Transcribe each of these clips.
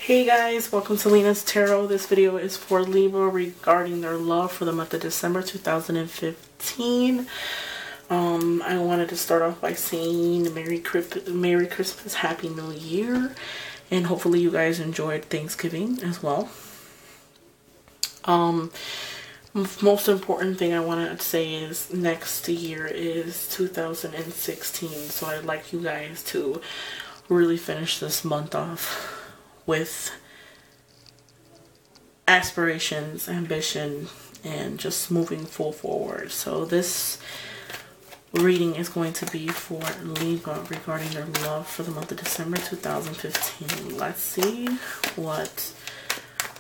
Hey guys, welcome to Lena's Tarot. This video is for Libra regarding their love for the month of December 2015. I wanted to start off by saying Merry Christmas, Happy New Year, and hopefully you guys enjoyed Thanksgiving as well. Most important thing I want to say is next year is 2016, so I'd like you guys to really finish this month off with aspirations, ambition, and just moving full forward. So this reading is going to be for Libra regarding their love for the month of December 2015. Let's see what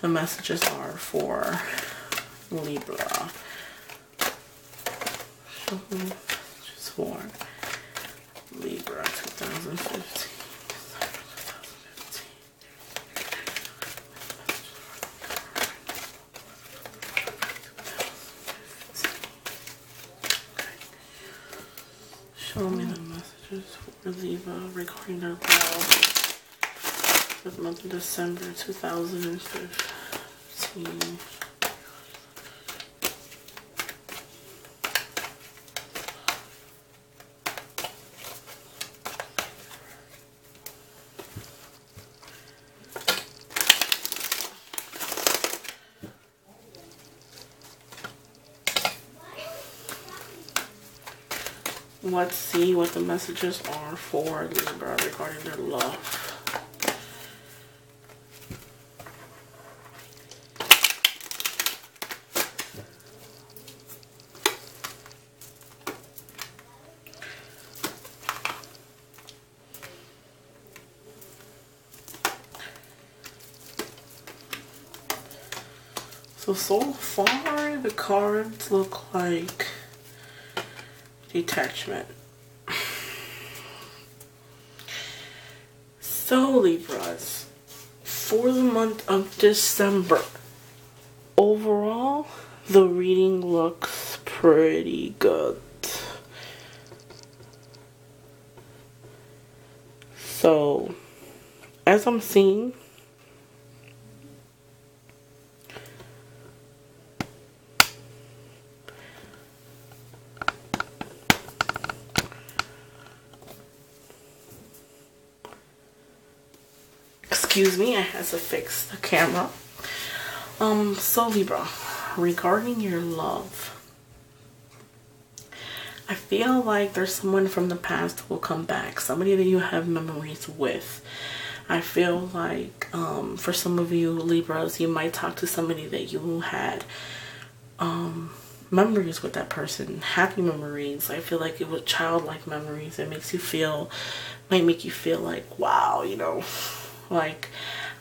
the messages are for Libra. Just for Libra 2015. Show me the messages for Libra regarding their love for the month of December 2015. Let's see what the messages are for Libra regarding their love. So far the cards look like detachment. So Libras, for the month of December, overall the reading looks pretty good. So as I'm seeing, excuse me, I had to fix the camera. So Libra, regarding your love, I feel like there's someone from the past who will come back, somebody that you have memories with. I feel like for some of you Libras, you might talk to somebody that you had memories with that person, happy memories. I feel like it was childlike memories. It makes you feel, might make you feel like, wow, you know, like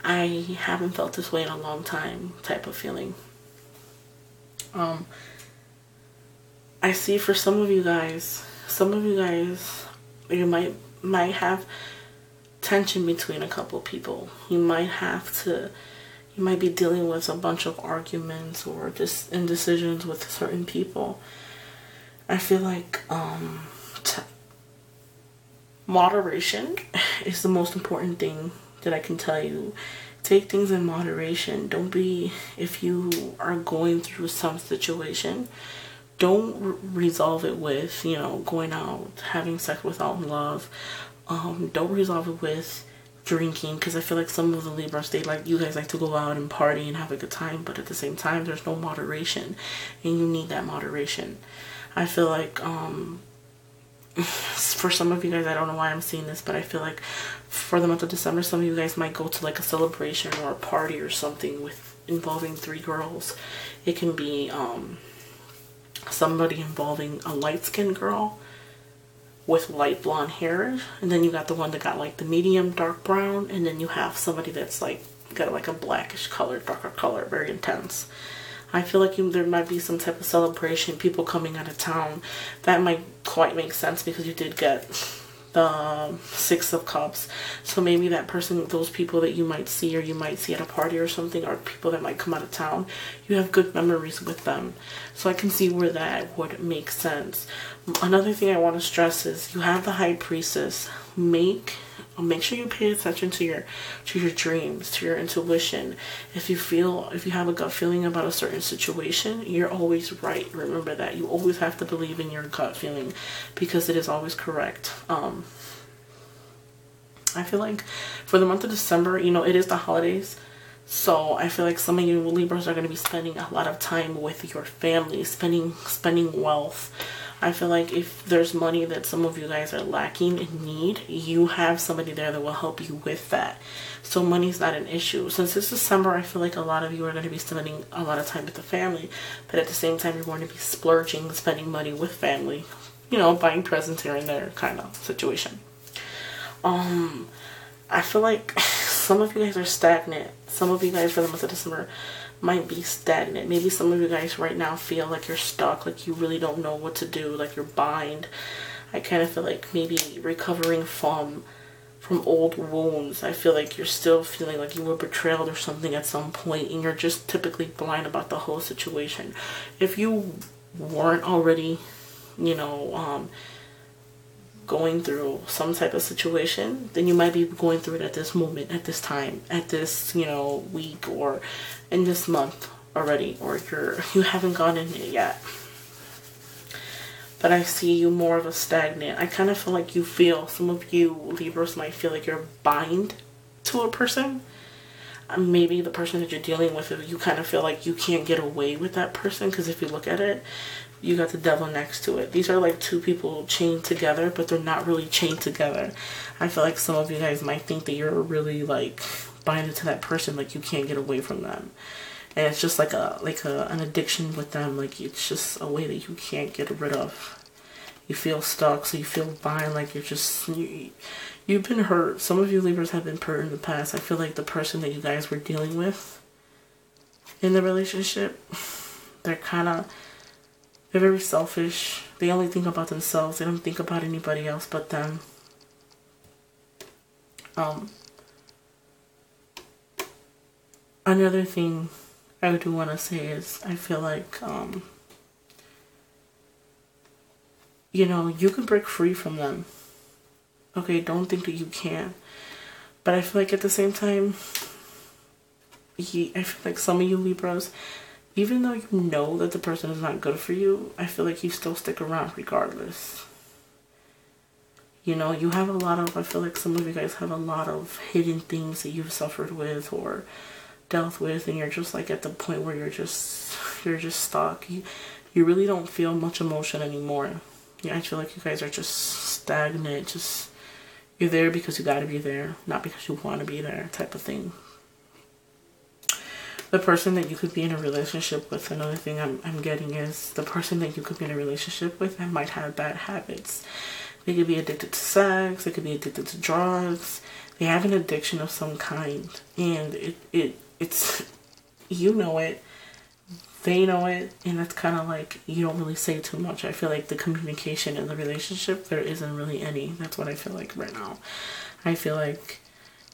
I haven't felt this way in a long time type of feeling. I see for some of you guys, you might have tension between a couple people. You might be dealing with a bunch of arguments or just indecisions with certain people. I feel like moderation is the most important thing that I can tell you. Take things in moderation. Don't be, if you are going through some situation, don't resolve it with, you know, going out, having sex without love. Don't resolve it with drinking, because I feel like some of the Libras, you guys like to go out and party and have a good time, but at the same time there's no moderation, and you need that moderation. I feel like for some of you guys, I don't know why I'm seeing this, but I feel like for the month of December, some of you guys might go to like a celebration or a party or something with involving 3 girls. It can be somebody involving a light-skinned girl with light blonde hair, and then you got the one that got like the medium dark brown, and then you have somebody that's like got like a blackish color, darker color, very intense. I feel like there might be some type of celebration, people coming out of town. That might quite make sense because you did get the 6 of Cups. So maybe that person, those people that you might see or you might see at a party or something, are people that might come out of town. You have good memories with them. So I can see where that would make sense. Another thing I want to stress is you have the High Priestess. Make Make sure you pay attention to your dreams, to your intuition. If you have a gut feeling about a certain situation, you're always right. Remember that. You always have to believe in your gut feeling, because it is always correct. I feel like for the month of December, you know, it is the holidays. So I feel like some of you Libras are going to be spending a lot of time with your family, spending wealth. I feel like if there's money that some of you guys are lacking and need, you have somebody there that will help you with that. So money's not an issue. Since it's December, I feel like a lot of you are going to be spending a lot of time with the family, but at the same time, you're going to be splurging, spending money with family, you know, buying presents here and there kind of situation. I feel like some of you guys are stagnant. Some of you guys for the month of December might be stagnant. Maybe some of you guys right now feel like you're stuck, like you really don't know what to do, like you're behind. I kind of feel like maybe recovering from old wounds. I feel like you're still feeling like you were betrayed or something at some point, and you're just typically blind about the whole situation. If you weren't already, you know, going through some type of situation, then you might be going through it at this moment, at this time, at this, you know, week, or in this month already, or you haven't gone in it yet. But I see you more of a stagnant. I kind of feel like some of you Libras might feel like you're bind to a person. Maybe the person that you're dealing with, you kind of feel like you can't get away with that person, because if you look at it, you got the devil next to it. These are like two people chained together, but they're not really chained together. I feel like some of you guys might think that you're really like binded to that person, like you can't get away from them. And it's just like an addiction with them. Like it's just a way that you can't get rid of. You feel stuck, so you feel bind, like you've been hurt. Some of you Libras have been hurt in the past. I feel like the person that you guys were dealing with in the relationship, they're very selfish. They only think about themselves. They don't think about anybody else but them. Another thing I do want to say is I feel like, you know, you can break free from them. Okay, don't think that you can. But I feel like at the same time, I feel like some of you Libras, even though you know that the person is not good for you, I feel like you still stick around regardless. You know, you have I feel like some of you guys have a lot of hidden things that you've suffered with or dealt with, and you're just like at the point where you're just stuck. You really don't feel much emotion anymore. Yeah, I feel like you guys are just stagnant. Just, you're there because you gotta be there, not because you want to be there, type of thing. The person that you could be in a relationship with, another thing I'm getting is the person that you could be in a relationship with that might have bad habits. They could be addicted to sex, they could be addicted to drugs. They have an addiction of some kind, and it's you know it, they know it, and it's kind of like you don't really say too much. I feel like the communication in the relationship, there isn't really any. That's what I feel like right now. I feel like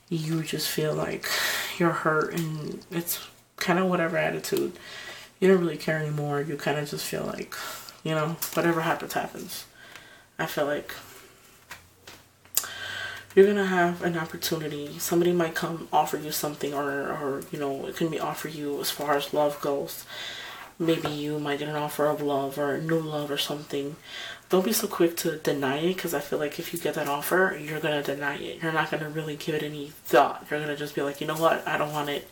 you just feel like you're hurt, and it's kind of whatever attitude. You don't really care anymore. You kind of just feel like, you know, whatever happens, happens. I feel like you're going to have an opportunity. Somebody might come offer you something, or you know, it can be offer you as far as love goes. Maybe you might get an offer of love or new love or something. Don't be so quick to deny it, because I feel like if you get that offer, you're going to deny it. You're not going to really give it any thought. You're going to just be like, you know what, I don't want it.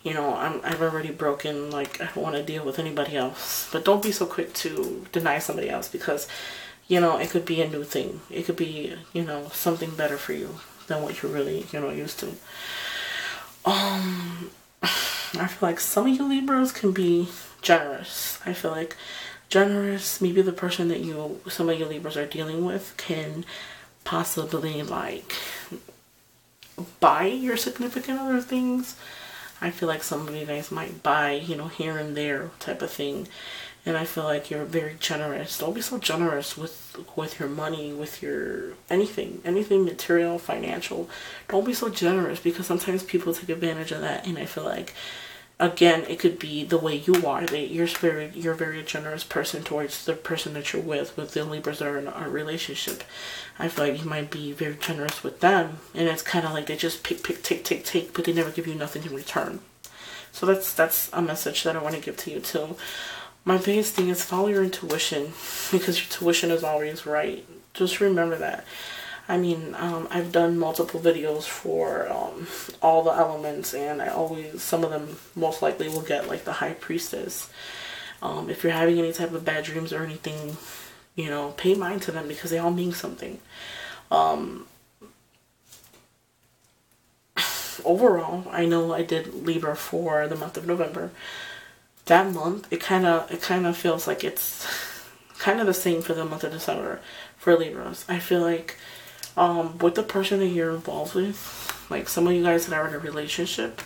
You know, I've already broken, like, I don't want to deal with anybody else. But don't be so quick to deny somebody else, because, you know, it could be a new thing. It could be, you know, something better for you than what you're really, you know, used to. I feel like some of you Libras can be generous. I feel like generous, maybe the person that some of you Libras are dealing with can possibly, like, buy your significant other things. I feel like some of you guys might buy, you know, here and there type of thing. And I feel like you're very generous. Don't be so generous with your money, with your anything material, financial. Don't be so generous, because sometimes people take advantage of that. And I feel like again, it could be the way you are. You're a very generous person towards the person that you're with the Libras that are in a relationship. I feel like you might be very generous with them, and it's kind of like they just pick, take, but they never give you nothing in return. So that's a message that I want to give to you too. My biggest thing is follow your intuition, because your intuition is always right. Just remember that. I mean, I've done multiple videos for all the elements, and some of them most likely will get like the High Priestess. If you're having any type of bad dreams or anything, you know, pay mind to them, because they all mean something. Overall, I know I did Libra for the month of November. That month, it kind of feels like it's kind of the same for the month of December for Libras. I feel like with the person that you're involved with, like some of you guys that are in a relationship,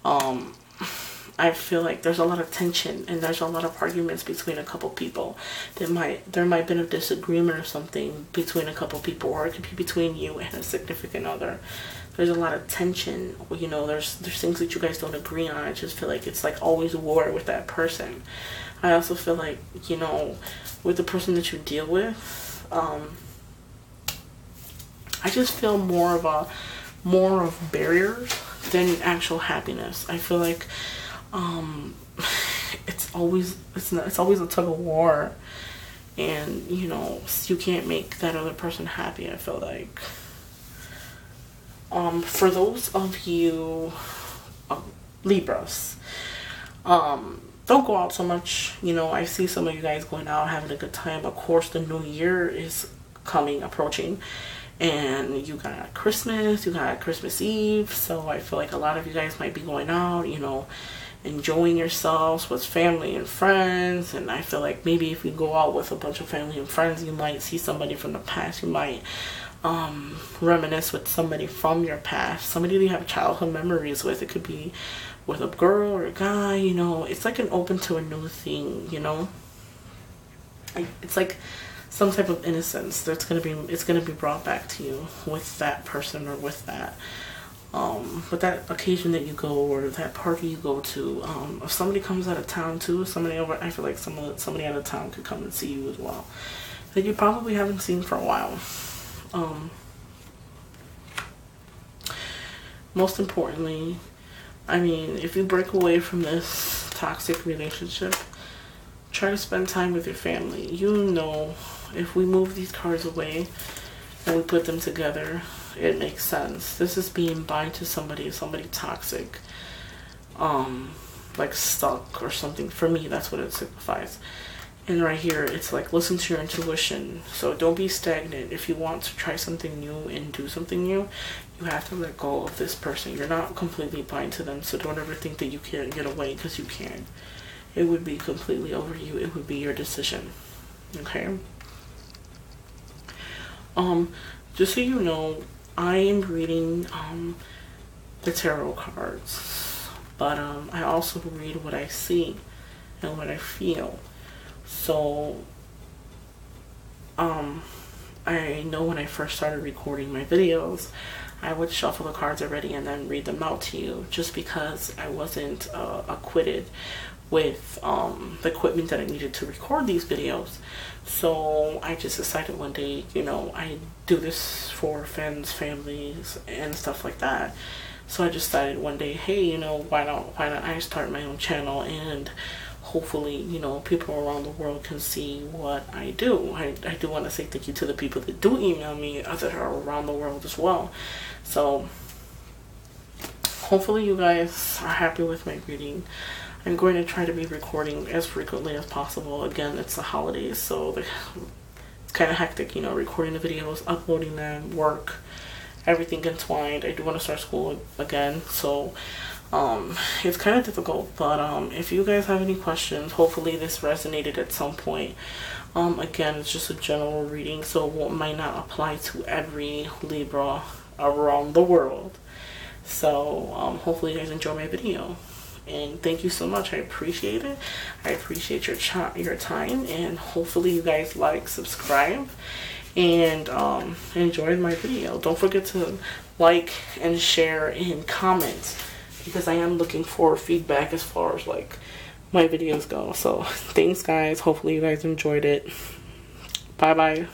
I feel like there's a lot of tension and there's a lot of arguments between a couple people. There might have been a disagreement or something between a couple people, or it could be between you and a significant other. There's a lot of tension, you know, there's things that you guys don't agree on. I just feel like it's like always war with that person. I also feel like, you know, with the person that you deal with, I just feel more of barriers than actual happiness. I feel like it's always a tug of war, and you know, you can't make that other person happy. I feel like for those of you Libras, don't go out so much. You know, I see some of you guys going out having a good time. Of course, the new year is approaching, and you got Christmas, you got Christmas Eve, so I feel like a lot of you guys might be going out, you know, enjoying yourselves with family and friends. And I feel like maybe if you go out with a bunch of family and friends, you might see somebody from the past. You might reminisce with somebody from your past, somebody that you have childhood memories with. It could be with a girl or a guy, you know. It's like an open to a new thing, you know. It's like some type of innocence that's gonna be brought back to you with that person, or with that that occasion that you go, or that party you go to. If somebody comes out of town too, I feel like somebody out of town could come and see you as well, that you probably haven't seen for a while. Most importantly, I mean, if you break away from this toxic relationship, try to spend time with your family. You know, if we move these cards away and we put them together, it makes sense. This is being bind to somebody toxic, like stuck or something. For me, that's what it signifies. And right here, it's like, listen to your intuition. So don't be stagnant. If you want to try something new and do something new, you have to let go of this person. You're not completely bind to them, so don't ever think that you can't get away, because you can. It would be completely over you. It would be your decision. Okay? Just so you know, I am reading the tarot cards, but I also read what I see and what I feel. So I know when I first started recording my videos, I would shuffle the cards already and then read them out to you, just because I wasn't acquitted with the equipment that I needed to record these videos. So I just decided one day, you know, I do this for friends, families, and stuff like that. So I just decided one day, hey, you know, why not I start my own channel, and hopefully, you know, people around the world can see what I do. I do want to say thank you to the people that do email me that are around the world as well. So hopefully you guys are happy with my reading. I'm going to try to be recording as frequently as possible. Again, it's the holidays, so it's kind of hectic, you know, recording the videos, uploading them, work, everything entwined. I do want to start school again, so it's kind of difficult. But if you guys have any questions, hopefully this resonated at some point. Again, it's just a general reading, so it might not apply to every Libra around the world. So hopefully you guys enjoy my video. And thank you so much. I appreciate it. I appreciate your time, and hopefully you guys like, subscribe, and enjoy my video. Don't forget to like and share and comment because I am looking for feedback as far as like my videos go. So thanks guys, hopefully you guys enjoyed it. Bye bye.